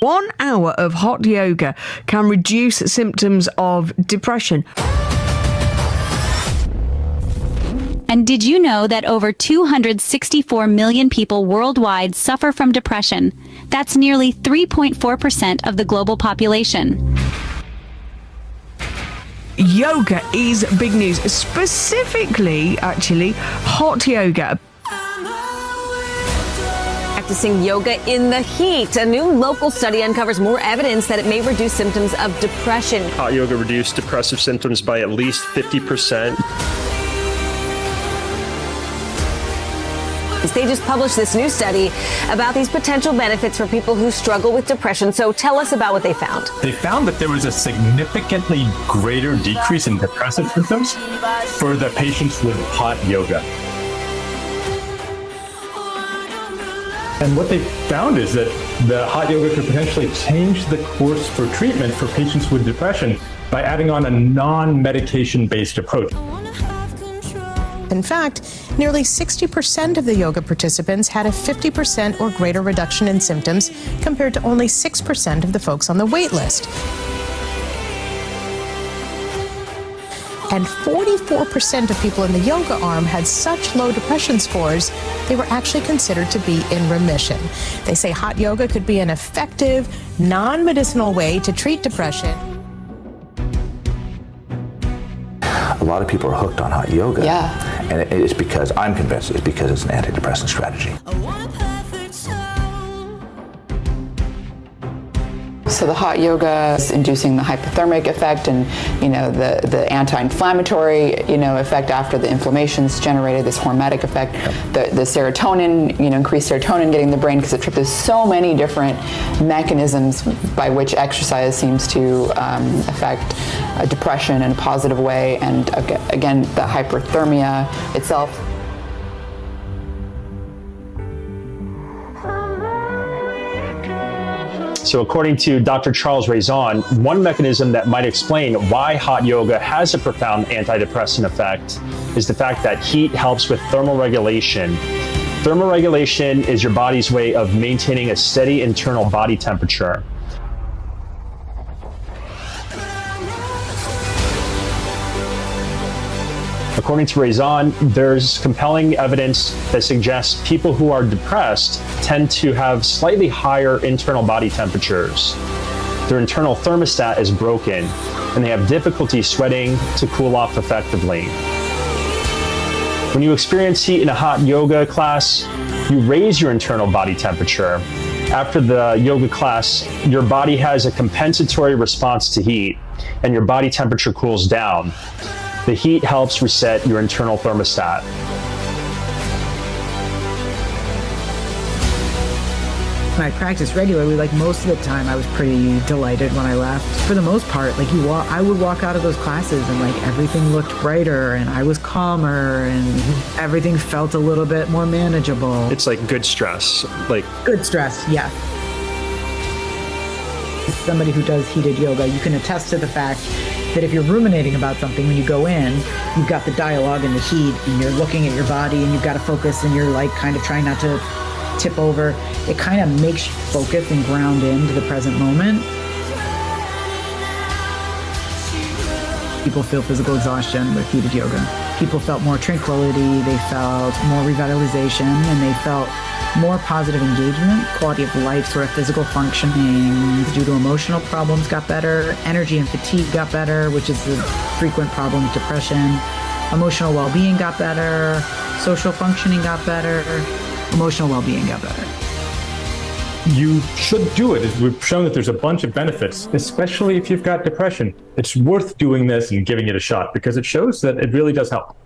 1 hour of hot yoga can reduce symptoms of depression. And did you know that over 264 million people worldwide suffer from depression? That's nearly 3.4% of the global population. Yoga is big news, specifically, actually, hot yoga. Practicing yoga in the heat. A new local study uncovers more evidence that it may reduce symptoms of depression. Hot yoga reduced depressive symptoms by at least 50%. They just published this new study about these potential benefits for people who struggle with depression. So tell us about what they found. They found that there was a significantly greater decrease in depressive symptoms for the patients with hot yoga. And what they found is that the hot yoga could potentially change the course for treatment for patients with depression by adding on a non-medication-based approach. In fact, nearly 60% of the yoga participants had a 50% or greater reduction in symptoms compared to only 6% of the folks on the wait list. And 44% of people in the yoga arm had such low depression scores, they were actually considered to be in remission. They say hot yoga could be an effective, non-medicinal way to treat depression. A lot of people are hooked on hot yoga. Yeah. And it's because, I'm convinced, it's because it's an antidepressant strategy. So the hot yoga is inducing the hypothermic effect and, the anti-inflammatory, effect after the inflammation's generated, this hormetic effect. The serotonin, increased serotonin getting the brain because it triggers so many different mechanisms by which exercise seems to affect depression in a positive way. And again, the hyperthermia itself. So according to Dr. Charles Raison, one mechanism that might explain why hot yoga has a profound antidepressant effect is the fact that heat helps with thermal regulation. Thermal regulation is your body's way of maintaining a steady internal body temperature. According to Raison, there's compelling evidence that suggests people who are depressed tend to have slightly higher internal body temperatures. Their internal thermostat is broken, and they have difficulty sweating to cool off effectively. When you experience heat in a hot yoga class, you raise your internal body temperature. After the yoga class, your body has a compensatory response to heat, and your body temperature cools down. The heat helps reset your internal thermostat. When I practiced regularly, most of the time I was pretty delighted when I left. For the most part, I would walk out of those classes and everything looked brighter and I was calmer and everything felt a little bit more manageable. It's like good stress. Good stress, yeah. As somebody who does heated yoga, you can attest to the fact that if you're ruminating about something, when you go in, you've got the dialogue and the heat, and you're looking at your body, and you've got to focus, and you're kind of trying not to tip over. It kind of makes you focus and ground into the present moment. People feel physical exhaustion with heated yoga. People felt more tranquility, they felt more revitalization, and they felt more positive engagement, quality of life, sort of physical functioning due to emotional problems got better, energy and fatigue got better, which is the frequent problem with depression, emotional well-being got better, social functioning got better, emotional well-being got better. You should do it. We've shown that there's a bunch of benefits, especially if you've got depression. It's worth doing this and giving it a shot because it shows that it really does help.